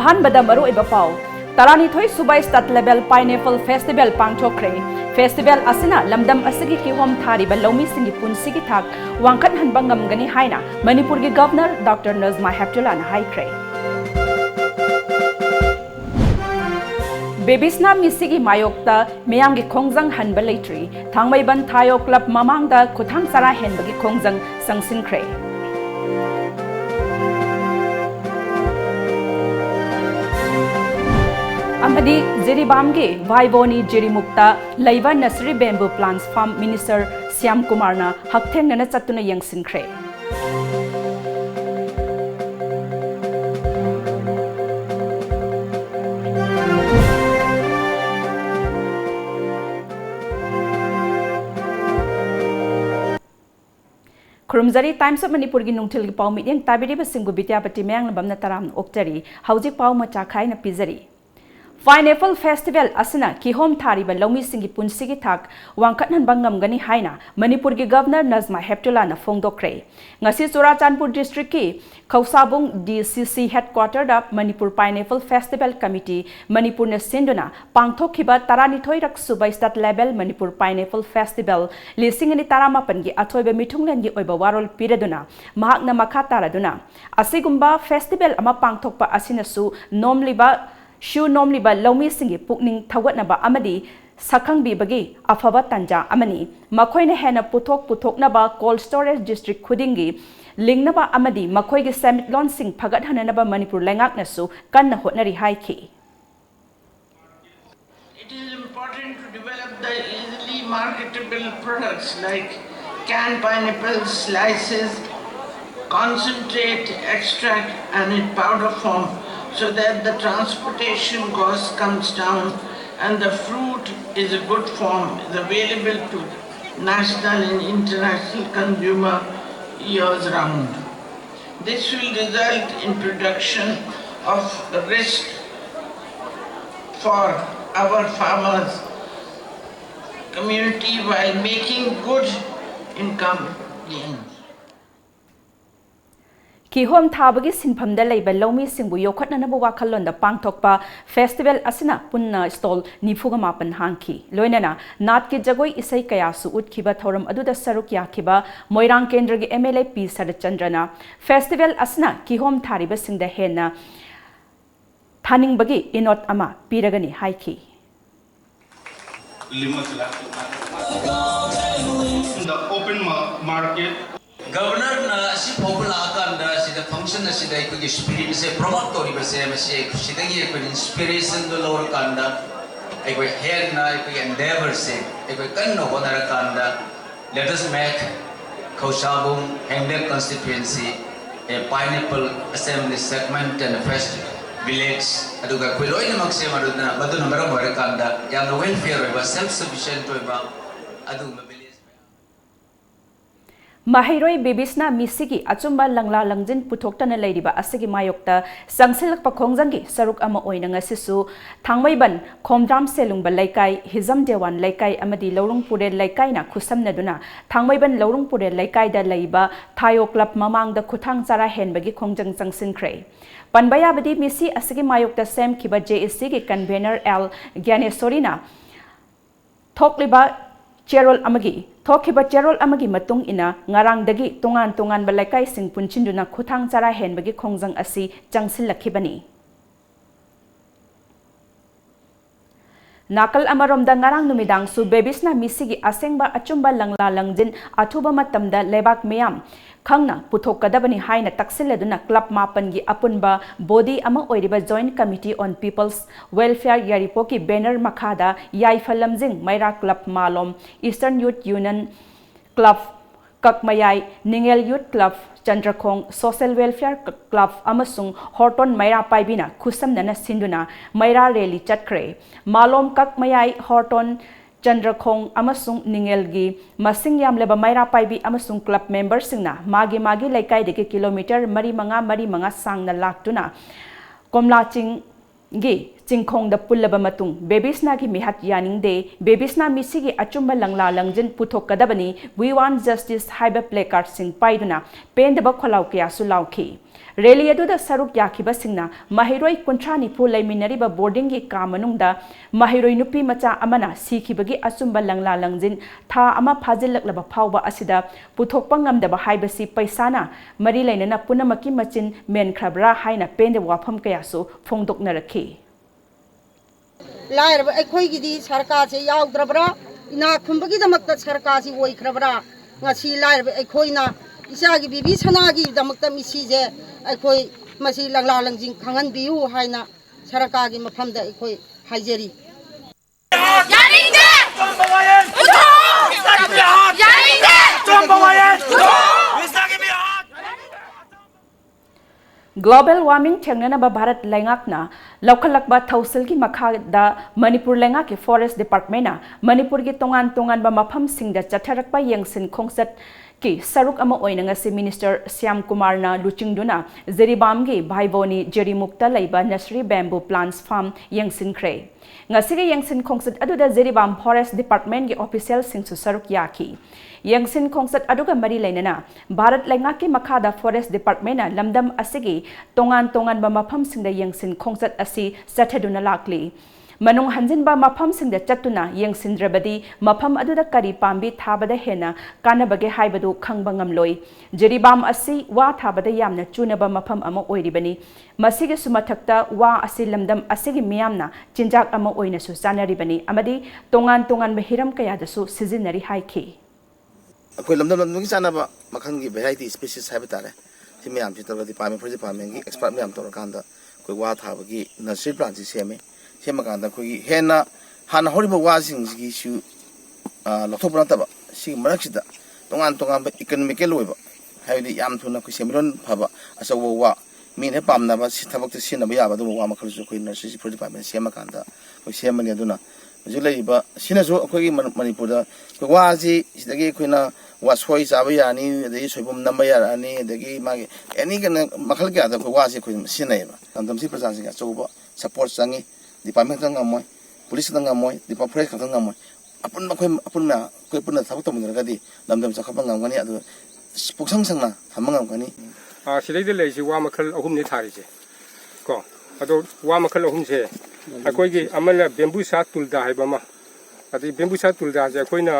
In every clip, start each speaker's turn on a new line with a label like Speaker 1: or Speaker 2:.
Speaker 1: अहानबदा मरुइबा पाउ तरानीथोई सुबा स्टेट लेवल पाइनएप्पल फेस्टिवल पांगथोखरे फेस्टिवल असना लमदम असगी किहोम थारिबा लौमी सिंगी पुंसिगी थाक वांखत हनबा ngamgani हाइना मणिपुर की गवर्नर डॉक्टर नजमा हेप्तुल्ला ना हाइख्रे बेबिसना मिसिगी मायोक्ता मियांगी खोंगजंग हनबा लेट्री थांगमैबन थायो क्लब ममांगदा खुथांग सरा हेनबगी खोंगजंग संगसिनख्रे अमदी जिरीबामगे वाइबोनी जिरीमुक्ता लैबा nursery bamboo plants farm minister Shyam कुमारना हकथेंगना चत्तुना यंगसिनख्रे खुरुमजरी टाइम्स ऑफ मणिपुर की नुंगथिल की पाउ मिडियम ताबिरिबा सिंगु बिद्यापति मयांग लबमना तराम ओक्तरी हौजिक पाउ मचा खाइना पिजरी पाइनएप्पल फेस्टिवल असना किहोम थारिबा लौमी सिंगी पुंसिगी थाक वांखतहनबा ngamgani हाइना मणिपुर की गवर्नर नजमा हेप्तुल्ला ना फोंगदोखरे ngasi चुराचांदपुर डिस्ट्रिक्ट की खौसाबुंग डीसीसी हेडक्वार्टर दा Manipur pineapple festival committee Manipur ने सिंदुना पांगथोखिबा तरानिथोई रक सुबा state level Manipur pineapple festival लिसिंगनि तारामापन की अथोइबा मिथुंगलनगी ओइबा वारोल पिरदुना महाकना मखा तारादुना असिगुम्बा फेस्टिवल अमा पांगथोकपा असिनसु नोमलिबा शु नोमलिबा लौमी सिंगी पुकनिंग थवटनबा अमदी सखंगबीबगी अफबा तंजा अमनी मखोइने हेना पुथोकनबा कोल्ड स्टोरेज डिस्ट्रिक्ट खुदिंगी लिंगनबा अमदी मखोइगी सेमिटलोन सिंग फगतहननबा मणिपुर लेंगाकनसु कन्ना होटनरी हाइखी
Speaker 2: It is important to develop the easily marketable products like canned pineapple slices, concentrate, extract and in powder form, so that the transportation cost comes down and the fruit is a good form, is available to national and international consumer years round. This will result in production of risk for our farmers community while making good income gains.
Speaker 1: किहोम थाबगी सिनफमदा लैबा लौमी सिंगबु योखतननबु वाखललोंदा पांगथोकपा festival असना पुन्ना स्टॉल निफुगा मापन हांखी लोइनना नाट की जगोई इसै कयासु उठखिबा थौरम अदुदा सरुक याखिबा मोइरांग केंद्र की एमएलए पी सरचंद्रना फेस्टिवल असना किहोम थारिबा सिंगदा हेना थानिंगबगी इनोट अमा पीरगनी हाइखी
Speaker 3: the open market
Speaker 4: Governor na si popular kan da si the function na si dai ko gi spirit se promote tori ba se ma si si dai ko inspiration do lor kan da ai ko hair na ai ko endeavor se ai ko kan no hodara kan da let us make Kausabung Hengdek constituency a pineapple assembly segment and a first village aduga ko loi na magse maduna madu number mo kan da ya no welfare ba self sufficient ba adu
Speaker 1: Mahiroi bibisna misigi achumba langla langjin puthokta leiriba asigi mayokta sangsilakpa khongjanggi saruk ama oina ngasisu thangmaiban khomdram selungba laikai hizam dewan laikai amadi lorungpure laikai na khusamnaduna thangmaiban lorungpure laikai da leiba thayo club mamangda khuthang chara henbagi khongjang changsinkhre panbaya badi misi asigi mayokta sem khiba JSC gi convener L Gyanesorina thokliba Cherol amagi thokiba cherol amagi matung ina ngarang dagi tungan balaikai sing punchinduna khuthang chara henbagi khongjang asi changsil lakhibani nakal amaromda ngarang numidang su bebisna misigi asengba achumba langla langjin athuba matamda lebak meyam khangna puthokadabani haina taksilleduna club mapan gi apunba body ama oiriba joint committee on people's welfare yaripoki banner makhada yaifalamjing maira club malom eastern youth union club kakmayai ningel youth club chandrakhong social welfare club amasung horton maira paibina khusamnana sinduna maira rally chatkre malom kakmayai horton Chandrakhong amasung ningelgi masing yamleba maira paibi amasung club members singna magi laikai de kilometer mari manga sangna laktuna komlaching gi चिंखोंग पुल्लबा मतुंग बेबीसना की मिहत यानिंगदे बेबीसना मिसिगी अचुंबा लंगला लंगजिन पुथोकदबनी वी वांट जस्टिस हाइबा प्लेकार्ड सिंग पाइदुना पेंदबा खोलाव कयासु लाउखी रैली अदुदा सरुक याखिबसिंगना महिरोई कुंथ्रा निफु लैमिनरिबा बोर्डिंग की का मनुंगदा महिरोई नुपी मचा अमना सीखिबगी अचुंबा लंगला लंगजिन था अमा फाजिलकलबा फावबा असिदा पुथोकपा ngamdaba haibasi paisana mari lainana punamaki machin menkhrabra haina pende wafam kayasu phongdoknarakhi
Speaker 5: लायर अखोईगी सरकार से याउद्रबरा इना खुंबगी दमकत सरकार से ओइख्रबरा ngasi लायर अखोईना इसागी बिबी सनागी दमकत मिसीजे अखोई मसी लंगला लंजिंग खंगन बियु हाइना सरकार की मफमदा अखोई हाइजरी
Speaker 1: Global warming थेंगनबा भारत लैंगाकना लौखलकबा थौसल की मखादा मणिपुर लैंगा के फॉरेस्ट डिपार्टमेंट मणिपुर की तोंगान तोंगानबा मफम सिंगदा चथरकबा यंगसिन खोंगसत की सरुक अमा ओइनंगसी मिनिस्टर श्याम कुमार ना लुचिंगदुना जेरिबाम की भाईबोनी जेरिमुक्ता लैबा नर्सरी बैम्बू प्लांट्स फार्म यंगसिनख्रे ngasiga yangsin khongsat aduda jeribam forest department ki official singsu saruk yaki yangsin khongsat aduga mari lainana bharat lainga ki makhada forest department na lamdam asigi tongan tongan ba mafam singda yangsin khongsat asi sathaduna lakli manung hanjinba mafam singda chatuna yangsindrabadi mafam aduda kari pambi thabada hena kanabage haibadu khangba ngamloi jeribam asi wa thabada yamna chunaba mafam ama oiribani masigi sumathakta wa asi lamdam asigi miyamna chinjak ama oina su chanaribani amadi tongan tongan behiram kaya dasu sizinari haiki
Speaker 6: akoi lamdam ki chanaba makhan gi variety species haiba tare si miyam chi tabadi pami project pami gi expert miyam tor kanda koi wa thabagi nursery plant si seme सेमकांदा कोई हेना हाना Horiba washing की सु लथोबना तबा सि मरक्सिदा तोंगान तोंगान economical ओइबा हाइदि याम थुना को सेमरन फाबा असो वा मीने पामनाबा सि थबक सिनबा याबा दो वा मखलसु कोई नर्सरी प्रोजेक्ट पामे सेमकांदा कोई सेमनि अदुना जुलैबा सिनसु कोई मणिपुरदा कोई वाजी सिदगी कोइना वासोई चाबा यानी दगी सोइबम नंबा यारानी दगी मागे एनी कन मखल के आदा कोई वाजी कोई सिनैबा तमतमसी प्रजासिंग अचौबा सपोर्ट चांगी department tang amoy police tang amoy department forest tang amoy apun makhoi apun na koi punna thabak tamun ragadi lamdam chakhapa ngamgani adu puksang sangna thamang ngani
Speaker 7: sidai de leisi wa makhal ahum ni thari je ko ado wa makhal ahum se akoi gi amala bamboo sa tulda haiba ma adi bamboo sa tulda je akoi na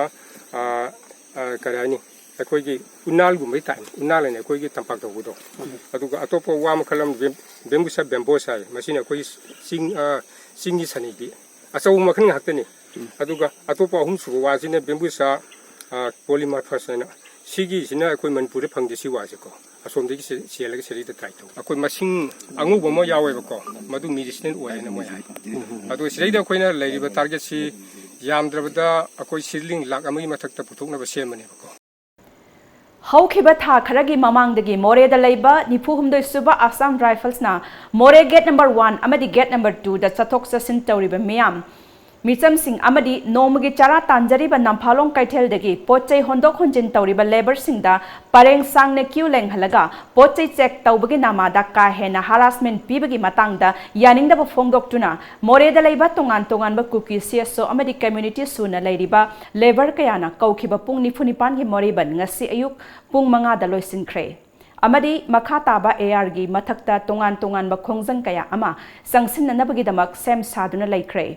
Speaker 7: karani akoi gi unal gumbai tai unal ne akoi gi tampak do budo adu ga atopo wa makhalam bamboo sa bamboo sa masina akoi singi sanigi asau makhan haktani aduga atopa hum su wajine bamboo sa polymer fasana sigi sina akoi manipur phangde si waje ko asom de sialega seri da tai to akoi masing angu bomo yawe ko madu medicinal oil na moy adu sirei da koina leiriba target si yamdrabada akoi sirling lak amai mathakta puthokna ba semane ko
Speaker 1: हौखिबा था खरगी ममांगदगी मोरेदा लैबा निफुहुमदोय सुबा Assam rifles ना मोरे gate number 1 अमदी gate number 2 दा चथोक चसिन तौरिबा मियाम Mitcham Singh अमदी नोमगी चारा तांजरीबा नंफालोंग कैथेलदगी पोचै होंदोक होंजिन तौरिबा labour सिंहदा परेंग सांगने Q Laing हलगा पोचै check तौबगी नामादा का हेना harassment पीबगी मतंगदा यानिंगदबा फोंगदोक्तुना मोरेदा लैबा तोंगान तोंगानबा cookie CSO अमदी community सुना लैरिबा labour कयाना कौखिबा पुंग निफुनिपान गी मोरेबन ngasi ayuk पुंग 5 दा लोइसिनख्रे अमदी मखा ताबा एआर गी मथक्ता तोंगान तोंगानबा खोंजंग कया अमा संगसिननबगीदमक सेम सादुना लैख्रे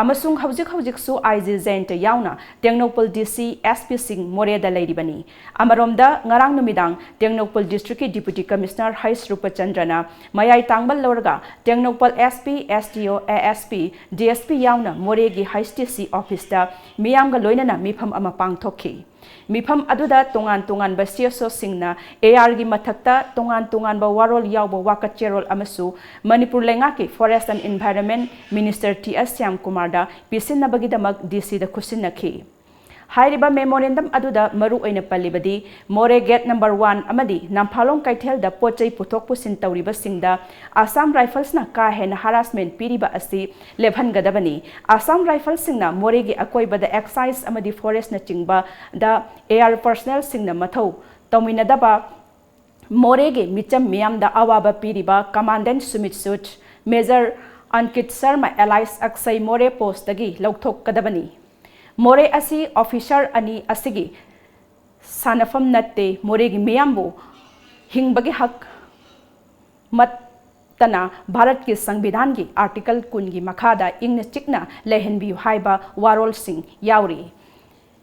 Speaker 1: अमसुंग हौजिक हौजिकसु आईजी जेंट याउना टेंगनोपल डीसी एसपी सिंह मोरेदा लैरिबनी अमरोमदा ngarang numidang टेंगनोपल डिस्ट्रिक्ट की डिप्यूटी कमिश्नर हाइस रूपचंद्रना मयाई तांगबल लौरगा Tengnoupal SP STO ASP DSP याउना मोरेगी हाइस टीसी ऑफिस दा मियामगा लोइनना मिफम अमा पांगथोखी मिफम अदुदा तोंगान तोंगान बसियसो सिंगना एआर गी मथक्ता तोंगान तोंगान बा वारोल यावबो वाकचेरोल अमसु मणिपुर लेंगा की forest and environment minister TS Shyam Kumar दा पिसिनबगीदमक डीसी दा खुसिनखी हाइरिबा मेमोरेंडम अदुदा मरु ओइना पल्लिबदी मोरे गेट नंबर 1 अमदी नामफालोंग कैथेल दा पोचै पुथोक पुसिन तौरिबा सिंगदा आसाम राइफल्स ना का हेन हरासमेंट पीरिबा असि लेभनगदबनी आसाम राइफल्स सिंगना मोरेगी अकोइबदा एक्साइज अमदी फॉरेस्ट ना चिंगबा दा एआर पर्सनल सिंगना मथौ तौमिनदबा मोरेगी मिचम मियाम दा अवाबा पीरिबा कमांडेंट सुमित सुट major Ankit Sharma Allies Aksai More post dagi lauthok kadabani. More asi officer ani asigi sanafam natte more gi miyambu hingbagi hak mat Bharat ki Sangvidhan ki Article Kun ki Makhada Ingna Chikna Lehenbiu Haiba Warol Singh Yauri.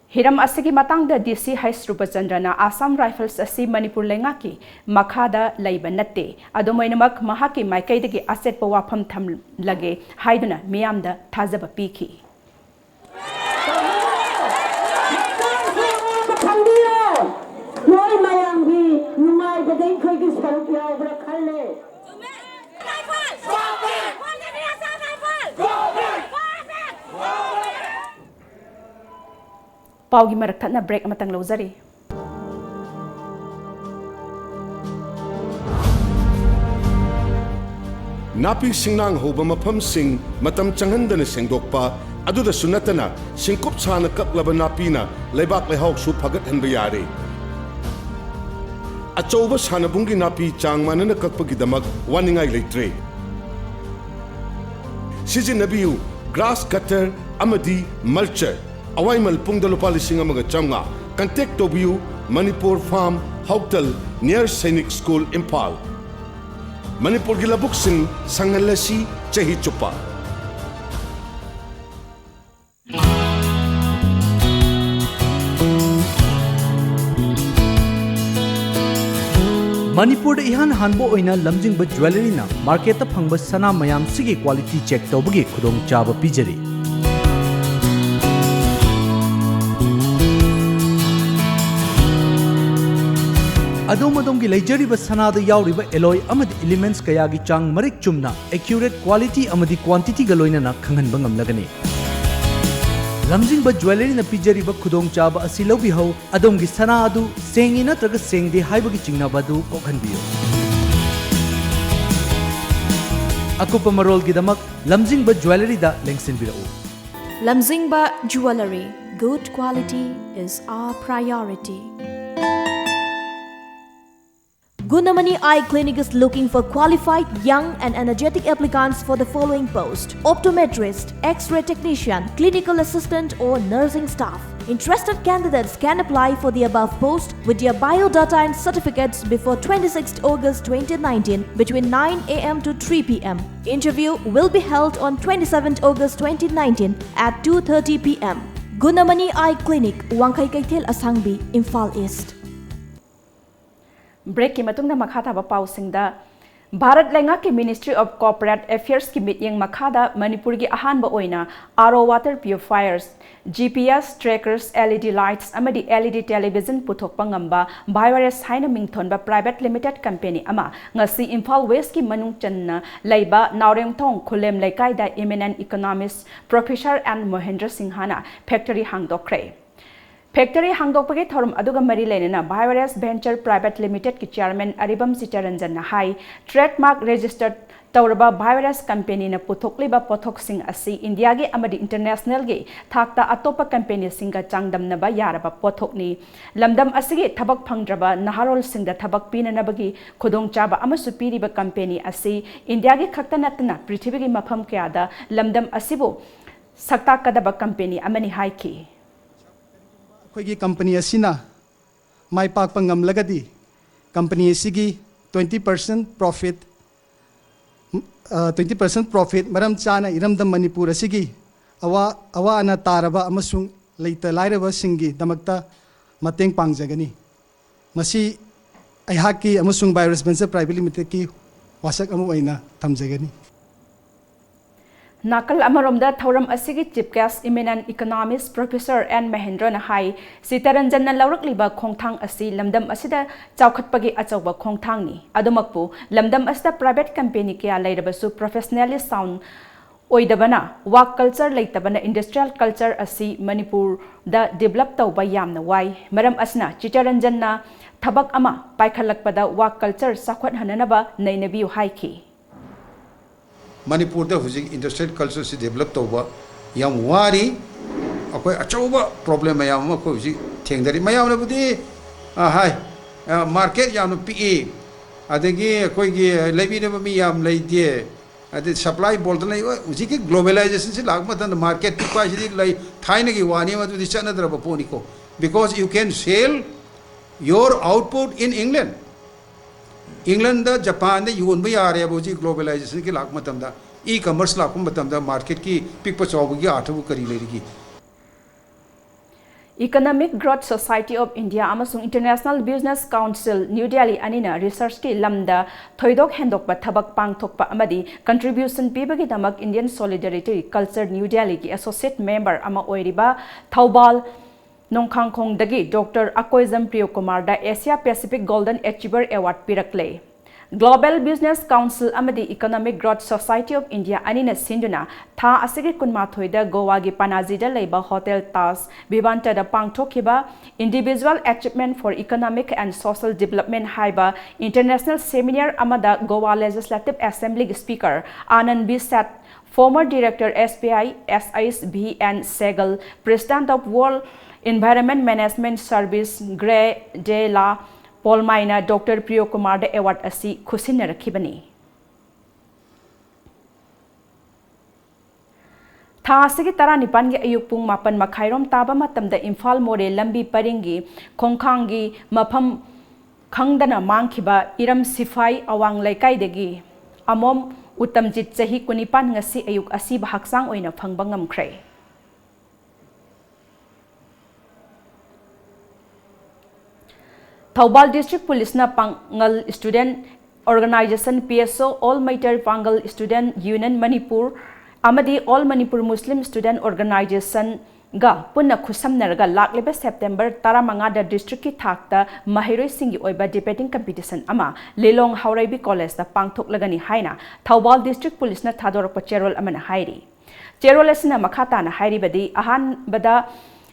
Speaker 1: Hiram asigi matangda DC Hais Rupachandrana Assam Rifles asi Manipur Lengaki Makhada Laiba Natte. Adomoinamak Mahaki Maikaidagi Asset Pawapam Tham Lage Haiduna Miyamda Tazaba Piki. Paugi marakthana break amatang lawzari.
Speaker 8: Napi singnang hoba mafam sing matam changhandana sengdokpa aduda sunatana singkup chana kaklaba napina leibak lehauk su phagat hanba yare. Achauba sanabungi napi changmanana kakpagi damak waningai leitre. Sijinabiu grass cutter amadi mulcher awaimal pungda lupa lising amaga chamga contact tobiu Manipur Farm Hotel near Sainik School Impal. Manipur gilabuk sing sangalasi chahi chupa.
Speaker 9: Manipur da ihan hanbo oina lamjingba jewelry na market ta phangba sana mayam sigi quality check tawbagi khudong chaba pijari. Adom ki leijariba sana da yauriba alloy amadi elements kaya gi chang marik chumna accurate quality amadi quantity ga loina na khanghanba ngamlagani. Lamjingba jewelry na pijariba khudong chaba asi lobi ho adom gi sana adu sengi na traga sengdi haibagi chingnaba du kokhanbiyo. Akupa marol gi damak lamjingba jewelry da lengsinbirao.
Speaker 10: Lamjingba Jewelry, good quality is our priority. Gunamani Eye Clinic is looking for qualified, young and energetic applicants for the following post: optometrist, X-ray technician, clinical assistant or nursing staff. Interested candidates can apply for the above post with their biodata and certificates before 26th August 2019 between 9 a.m. to 3 p.m. Interview will be held on 27th August 2019 at 2:30 p.m. Gunamani Eye Clinic, Wangkai Kaithel Asangbi, Imphal East.
Speaker 1: Break ki matungda makhata ba pausingda Bharat Lenga ki Ministry of Corporate Affairs ki mityang makhada Manipur gi ahan ba oina RO water purifiers, GPS trackers, LED lights amadi LED television puthok pangamba virus haina mingthon ba private limited company ama ngasi Imphal West ki manung channa leiba Naurengthong Khulem Laikai da eminent economist Professor and Mohendra Singhana factory hangdokre. Factory hangdokpagi thorum aduga mari lenena Virus Venture Private Limited ki chairman Aribam Sitaranjan na hai trademark registered tauraba Virus company na puthokliba pothok sing asi India gi amadi international gi thakta atopa company singa changdam na ba yaraba pothok ni lamdam asigi thabak phangdraba naharol singda thabak pina na bagi khudong chaba amasu piriba company asi India gi khakta natna prithvi gi mafam kyada lamdam asibu sakta kadaba company amani hai ki
Speaker 11: Koigi company asina mai pak pangam lagadi company sigi 20% profit 20% profit maram chana iramdam Manipur asigi awa ana taraba amasung leita lairaba singi damakta mateng pangjagani masi aihaki amasung Virus Venture Private Limited ki wasak amu aina thamjagani.
Speaker 1: Nakal amaromda thoram asigi chief guest eminent economist Professor N Mahendra na hai Sitaranjan na laurakliba khongthang asi lamdam asida chaukhatpagi achauba khongthang ni adumakpu lamdam asida private company kya lairabasu professionally sound oidabana work culture leitabana industrial culture asi Manipur da develop tauba yamna wai maram asna Sitaranjan na thabak ama paikhalakpada work culture sakhwat hananaba nainabiu haiki
Speaker 12: Manipur da huji industrial culture si develop tauba yam wari akoi achauba problem mayam ma ko huji thengdari mayam na budi hai market yam pi adagi koi gi lebi na mi yam leidie अदि supply बोलदना उसी की globalisation से लाग मतन market पिकवा जी लाई थाइने की वानी मत उदी चनद्र बपोनी को because you can sell your output in England Japan दे यून बे यारे बोजी ग्लोबलाइजेशन की लाग मतम दा ई कॉमर्स लाग मतम दा मार्केट की पिकवा चौबगी आठबु करी लेगी
Speaker 1: Economic Growth Society of India amasung International Business Council New Delhi anina research ki lamda thoidok hendokpa thabak pangthokpa amadi contribution pibagi damak Indian Solidarity Culture New Delhi ki associate member ama oiriba Thaubal Nongkhangkhong dagi Dr. Akoizam Priyo Kumar da Asia Pacific Golden Achiever Award pirakle Global Business Council amadi Economic Growth Society of India anina sinduna tha asigi kunmathoi da Goa gi Panaji da leiba Hotel Taj Vivanta da pangthokiba Individual Achievement for Economic and Social Development haiba international seminar amada Goa Legislative Assembly Speaker Anand B. Seth, former Director SBI SISBN Segal, President of World Environment Management Service Gray De La Paul Maina Dr. Priyo Kumar da award asi khusinna rakhibani tha asigi tara nipan gi ayuk pung mapan makhairom taba matam da Imphal more lambi paringi khongkhangi mafam khangdana mangkhiba iram sifai awang laikai degi amom utamjit chahi kunipan ngasi ayuk asi ba haksang oina phangba ngamkhre Thaubal District Police na Pangal Student Organization PSO All Maiter Pangal Student Union Manipur amadi All Manipur Muslim Student Organization ga punna khusamnarga lakleba September 15 da district ki thakta mahiroi singi oiba debating competition ama Lelong Hauraibi College da pangthoklagani haina Thaubal District Police na thadorpa cherol amana hairi cherol asina makhata na hairi badi ahan bada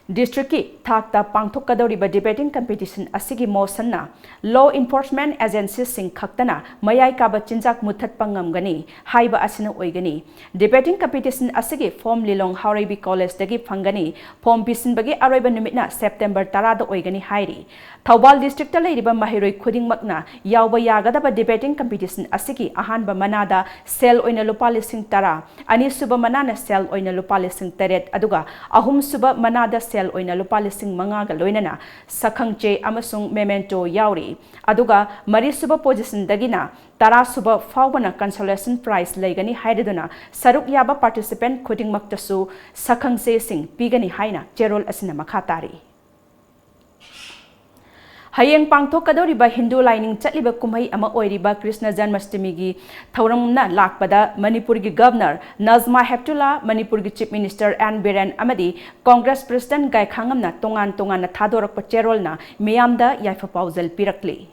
Speaker 1: District ki thakta pangthokadoriba debating competition asigi motion na law enforcement agencies sing khaktana mayai kaba chinjak muthat pangamgani haiba asina oigani debating competition asigi form Lilong Hauraibi College dagi phangani form pisin bagi aroiba numitna September 10 da oigani hairi Thaubal district ta leiriba mahiroi khuding makna yawba yagadaba debating competition asigi ahanba manada sel oina lupa lising 10 ani suba manana sel oina lupa lising 8 aduga ahum suba manada sel oina lupa lising 5 ga loinana sakhangche amasung memento yauri aduga mari suba position dagina 10 suba fawbana consolation prize leigani haiduna saruk yaba participant khuding maktasu sakhangche sing pigani haina cherol asina makhatari Hayeng pangthokadoriba Hindu lining chatliba kumhai ama oiriba Krishna Janmashtami gi thauramna lakpada Manipur gi Governor Nazma Heptullah, Manipur gi Chief Minister N Biren amadi Congress President Gai Khangamna tongan na thadorakpa cherolna miyamda yaifa paujal pirakli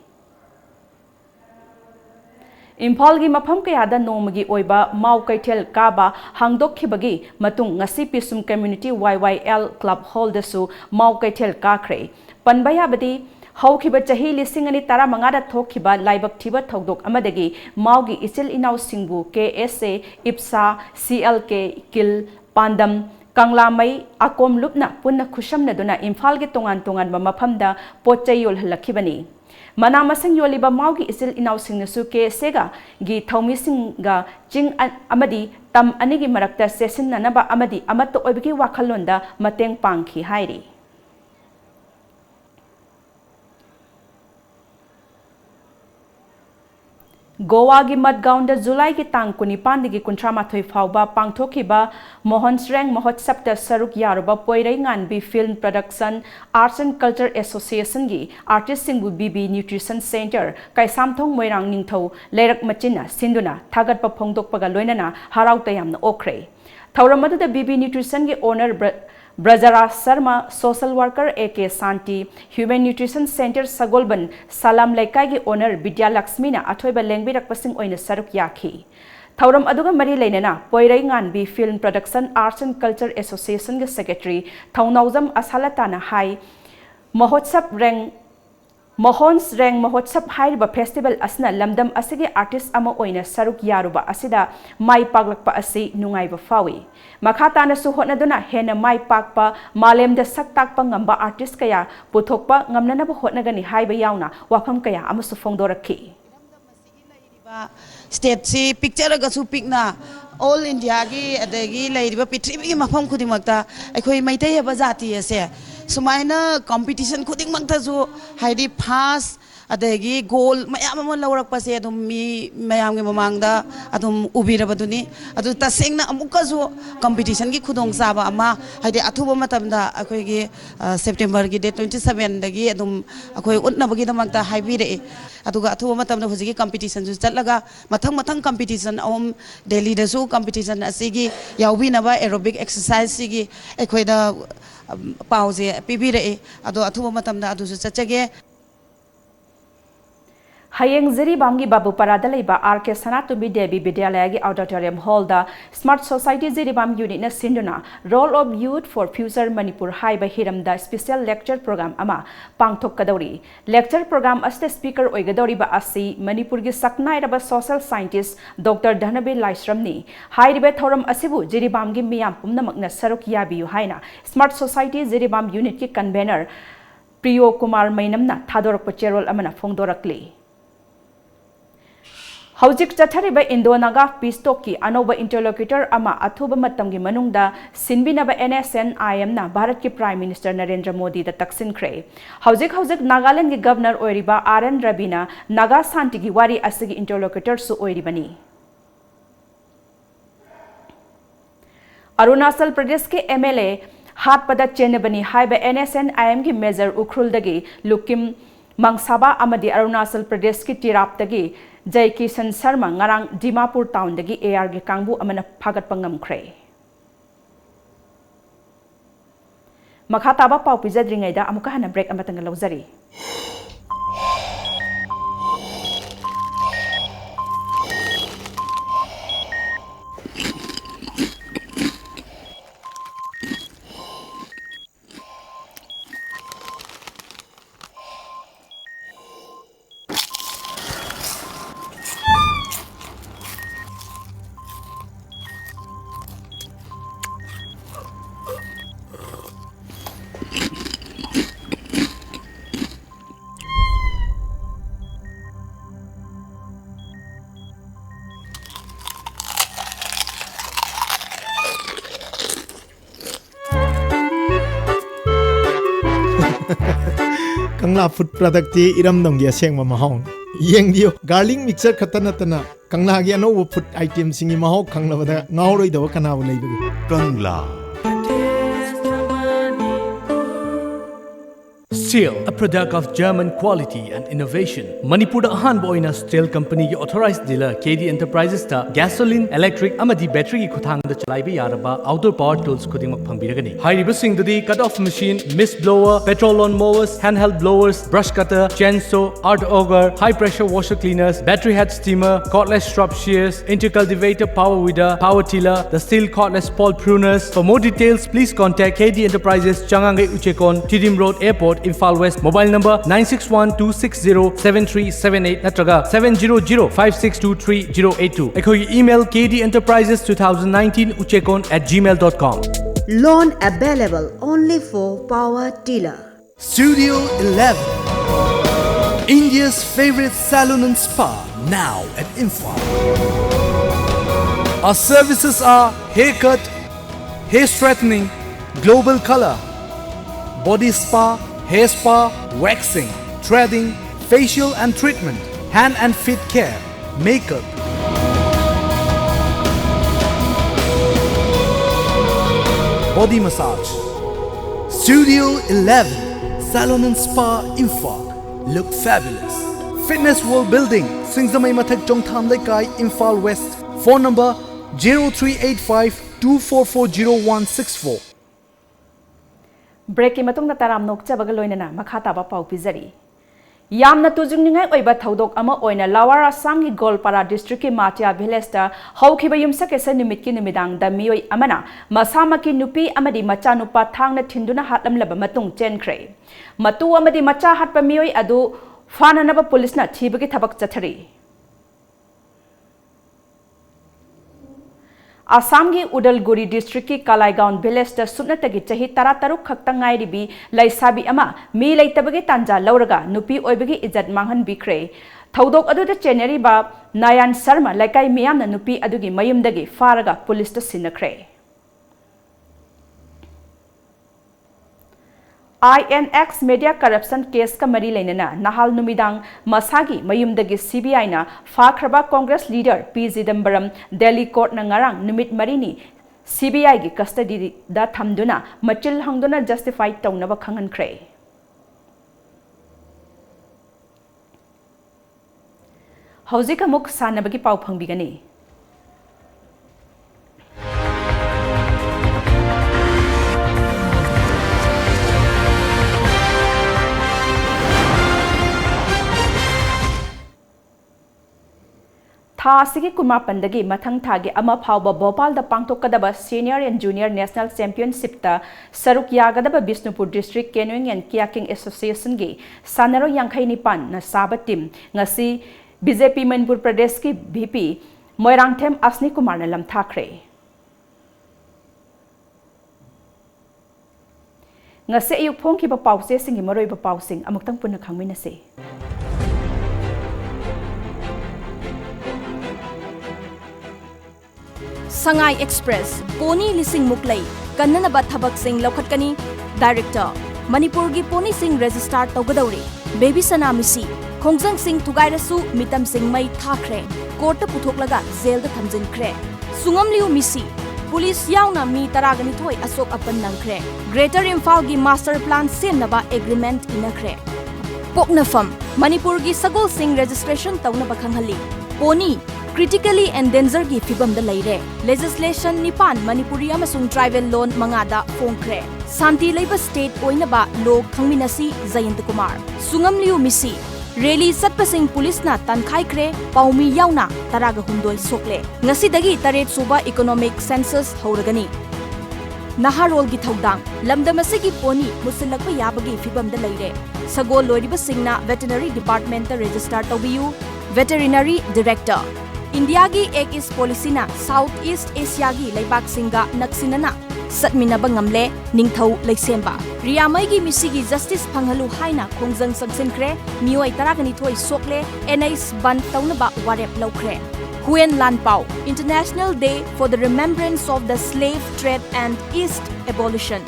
Speaker 1: Imphal gi mafam kayada nomagi oiba mau kaithel kaba hangdokhibagi matung ngasi pisum community YYL club hall dasu mau kaithel kakhre panbaya badi Haukiba chahi lising ani tara mangada thokiba laibak thiba thogdok amadagi maugi isil inau singbu KSA IPSA CLK Kil Pandam Kanglamai Akom Lupna punna khusham naduna Imphal gi tongan mamaphamda potchay yol halakhibani Mana masing yoliba maugi isil inau singnasu KSA ga gi thaumi singa jing amadi tam anigi marakta session nanaba amadi amatto oibigi wakhalonda mateng pangkhi hairi Goa gi Madgaon da July ki tang kunipan digi kuntramathoi fawba pangthokiba Mohon Sreng Mahotsap ta saruk yaruba poirai nganbi film production Arts and Culture Association gi artist singbu BB Nutrition Center kaisamthong moirang ningthau leirak machina sinduna thagatpa phongdokpaga loinana harauta yamna okre thauramadu da BB Nutrition gi owner Brajara Sharma, Social Worker AK Santi, Human Nutrition Center Sagolban, Salam Laikai gi owner Bidya Lakshmi na athoiba lengbirak pasing oina saruk yakhi. Thauram aduga mari leinana poirai nganbi Film Production Arts and Culture Association gi Secretary Thaunauzam Asalata na hai Mohon's Reng Mahotsap Hairiba Festival asna lamdam asigi artist ama oina saruk yaruba asida mai paglakpa asi nungaiba fawi makhata na su hotnaduna hena mai pakpa malem da saktakpa ngamba artist kaya puthokpa ngamnana ba hotnagani haiba yauna wafam kaya amasu fongdorakhi
Speaker 13: state si picture ga su pikna all India gi adagi leiriba pitribi gi mafam khuding makta akhoi maitai haba jati ase sumaina competition khuding makta ju haidi fast adagi goal mayam amon lawrak pase adum mi mayam gi mamangda adum ubirabaduni adu tasengna amuka ju competition gi khudong saba ama haidi athuba matamda akhoi gi September gi date 27 dagi adum akhoi utnabagi damakta haibire aduga athuba matamda hojigi competition ju chatlaga mathang competition om Delhi da su competition asigi yawbinaba aerobic exercise sigi akhoi da pause pibire adu athuba matamda adu su chachage
Speaker 1: Hayeng Ziribamgi Babu Paradalaiba RK Sanatumi Devi Vidyalaya Auditorium Hall da Smart Society Ziribam Unit na Sinduna Role of Youth for Future Manipur Haiba Hiramda Special Lecture Program ama Pangthok Kadori Lecture Program aste Speaker Oigadori ba asi Manipur gi Saknai raba Social Scientist Dr. Dhanabe Laisramni Hairibe Thoram Asibu Ziribam gi Miyam Pumnamakna Saruk Yabiyu Haina Smart Society Ziribam Unit ki Convener Priyo Kumar Mainamna Thadorak Pacherol amana Fongdorakli Haujik Chathariba Indo-Naga Peace Talk ki Anoba Interlocutor ama Athuba Matamgi Manungda Sinbinaba NSNIM na Bharat ki Prime Minister Narendra Modi da Taksin Kre. Haujik Nagaland ki Governor Oiriba RN Rabina Naga Santi ki Wari Asigi Interlocutor su Oiribani. Arunachal Pradesh ke MLA Hat Pada Chenabani Haiba NSNIM ki Measure Ukhrul Lukim Mangsaba amadi Arunachal Pradesh ki Tirap dagi Jai Kishan Sharma ngarang Dimapur town dagi AR gi kangbu amana phagat pangam kre. Makhataba pau pizadringai da amuka hana break amatang lauzari.
Speaker 14: Kangla food product ti iram dong dia seng mahong yeng dio garlic mixer khatana tana kangla gi ano food item singi maho kangla bada ngauroi do kana bulai bagi kangla
Speaker 9: Steel, a product of German quality and innovation. Manipur da ahanba oina steel company ki authorized dealer KD Enterprises ta gasoline, electric amadi battery ki khuthang da chalaiba yaraba outdoor power tools khudingmak phangbiragani. Hairiba sing dudi cut off machine, mist blower, petrol lawn mowers, handheld blowers, brush cutter, chainsaw, art auger, high pressure washer cleaners, battery head steamer, cordless strop shears, intercultivator, power weeder, power tiller, the steel cordless pole pruners. For more details, please contact KD Enterprises, Changangai Uchekon, Tidim Road Airport, Imphal West. Mobile number 961-260-7378 natraga 700-562-3082. Ekhoi email kdenterprises2019uchekon@gmail.com.
Speaker 15: Loan available only for power tiller.
Speaker 9: Studio 11, India's favorite salon and spa, now at Imphal. Our services are haircut, hair straightening, global color, body spa, hair spa, waxing, threading, facial and treatment, hand and feet care, makeup. Body massage. Studio 11, Salon and Spa Imphal. Look fabulous. Fitness World Building, Singzamai Mathak Chongtham Laikai, Imphal West. Phone number 0385-2440-164.
Speaker 1: Break matong na taram nok chabaga loinana makhataba pau pizari. Yamna tujungningai oiba thodok ama oina Lower Assam gi Golpara district ki Matia village ta haukiba yumsa kesa nimit ki nimidang da mioi amana masama ki nupi amadi macha nupa thangna thinduna hatlam laba matung chenkre. Matu amadi macha hatpa mioi adu fananaba police na thibagi thabak chathari. Assam ki Udalguri district ki Kalaigaon village ta sunatagi chahi tarataruk khaktangai ribi laisabi ama mi laitabagi tanja lauraga nupi oibagi ijat manghan bikre थौदोक अदुदा चेनरीबा नायन शर्मा लेकाई मियामना नुपी अदुगी मयुमदगी फारगा police सिनख्रे INX media corruption case ka mari leinana nahal numidang masagi mayumdagi CBI na fakraba Congress leader P Zidambaram Delhi court na ngarang numit marini CBI gi custody da thamduna machil hangduna justified tawnaba khangankre hauzik amuk sanabagi pau phangbigani थासिगी कुमापंदगी मथंग थागे अमा फावबा भोपाल दा पांगथोकदबा senior and junior national championship ता सरुक यागदबा Bishnupur district canoeing and kayaking association गी सानरो यांखै निपान ना साबा team ngasi BJP Manipur Pradesh की VP मोइरांगथेम असनी कुमार ना लमथाखरे ngasi ayuk phongki ba pause singi maroi ba pausing amuktang punna khangminase
Speaker 16: Sangai Express, Pony Lising Muklay, Kananaba Thabak Singh Lokatkani, Director, Manipur gi Pony Singh Registrar Togadauri, Baby Sanamisi, Khongjang Singh Tugairasu, Mitam Singh Mai Thakre, Kota Puthoklaga, Zelda Thamjin Kre, Sungam Liu Misi, Police Yauna Mi Taragani Toy Asok Apan Nangkre, Greater Imphal gi Master Plan Sinnaba Agreement Inakre, Poknafam, Manipur gi Sagol Singh Registration Taunaba Khanghali, Pony, critically endangered gi fibam da leire legislation nipan manipuri amasung tribal loan mangada phongkhre santi leiba state oina ba lo khangminasi Jayant Kumar sungam liu misi rally satpasing police na tankhai kre paumi yauna taraga hundoi sokle ngasi dagi taret suba economic census horagani naharol gi thaudang lamdamasi gi poni musilakpa yabagi fibam da leire sagol loiriba singna veterinary department ta register tobiu veterinary director India gi Act East policy na South East Asia gi leibak singa naksinana satminaba ngamle ningthau leisemba riyamai gi misi gi justice phanghalu haina khongjang sangsenkre mioi taragani thoi sokle NIS ban taunaba warep laukre Huyen Lanpao International Day for the Remembrance of the Slave Trade and East Abolition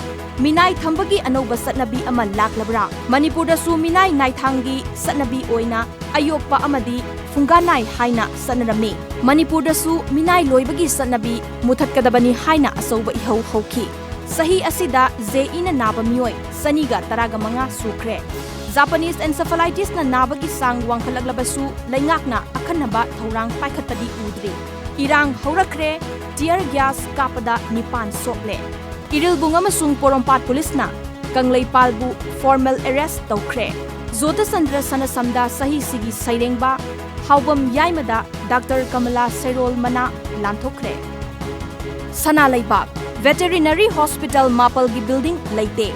Speaker 16: Minai thambagi anoba satnabi ama laklabra Manipur da su minai naithangi satnabi oina ayokpa amadi funganai haina sanarami Manipur da su minai loibagi satnabi muthatkadabani haina asoba ihau hauki sahi asida zeina naba mioi saniga taraga manga sukre Japanese encephalitis na nabagi sang wangkhalaglabasu laingakna akhanaba thorang paikhatadi udri irang haurakre tear gas kapada nipan sokle Iril Bungama Sung Porompat Police na Kanglay Palbu formal arrest tawkre Zota Sandra Sanasamda Sahi Sigi Sairengba Haubam Yaimada Dr. Kamala Serol Mana Lanthokre Sana Laibak Veterinary Hospital Mapal gi building Laite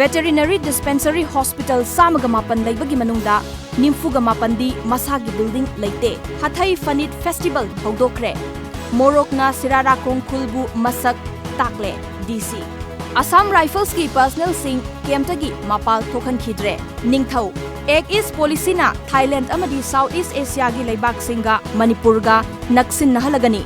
Speaker 16: Veterinary Dispensary Hospital Samagamapan Laibagi Manungda Nimfugamapan Masagi building Laite Hathai Fanit Festival Haudokre Morokna Sirara Kongkulbu Masak Takle DC Assam Rifles ki personnel sing Kemtagi Mapal Thokan Khidre Ningthau Act East policy na Thailand amadi Southeast Asia gi leibak singa Manipur ga naksin nahalagani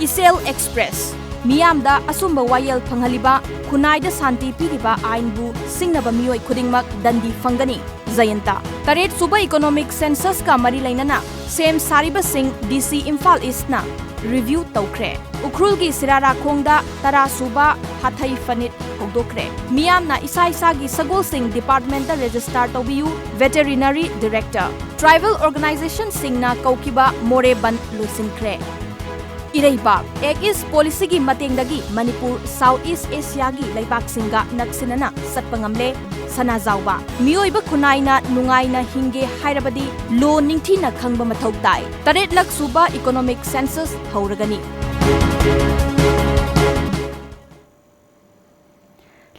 Speaker 16: Isel Express Miyamda asumba wayel panghaliba Kunaida Santi piriba ainbu singnaba mioi khudingmak dandi fangani Jayanta Taret Suba Economic Census ka mari lainana Sem Sariba Singh DC Imphal East na review tawkre Ukrul gi Sirara Khongda Tara Suba Hathai Fanit Hogdokre Miyamna Isa Isa gi Sagol Singh Department Register Tobiu Veterinary Director Tribal Organization Singna Kaukiba Moreban Lusinkre Ireibak Act East policy gi matengdagi Manipur Southeast Asia gi leibak singa naksinana satpangamle sanazawba mioiba kunaina nungaina hinge hairabadi lo ningthina khangba mathau tai taret lak suba economic census hauragani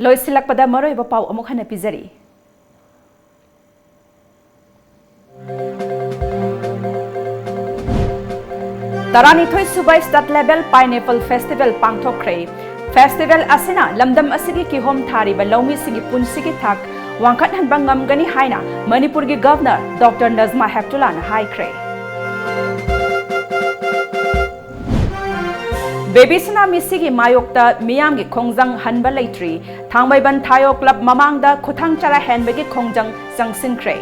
Speaker 1: loisilakpada maroiba pau amuk hana pizari Taranithoi Subai State Level Pineapple Festival Pangthokre Festival asina lamdam asigi ki hom thari ba lawmi sigi punsigi thak वांखꯠहनबा ngamgani haina Manipurgi Governor Dr. Nazma Heptullah na haikre. Baby Sanami Sigi Mayokta Miyamgi Kongjang Hanba Laitri, Thangmaiban Thayo Club Mamangda Khutang Chara Hanbagi Kongjang Sangsinkre.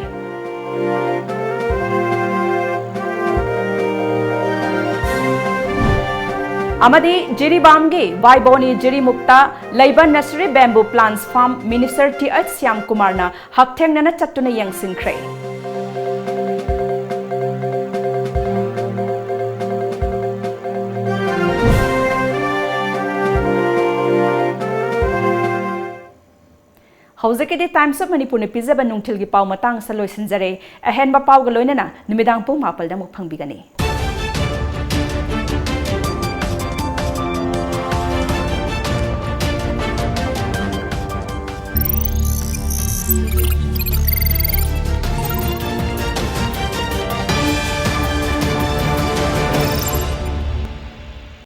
Speaker 1: Amadi Jiribamgi Vaiboni Jirimukta Labor Nursery Bamboo Plants Farm Minister T.H. Syam Kumarna Haktengnana Chatuna Yangsinkre. Hauzakidi Times of Manipur ne pizaba nungthil gi pau matang sa loisinjare ahenba pau ga loinana numidang pung mapal da muk phangbigani.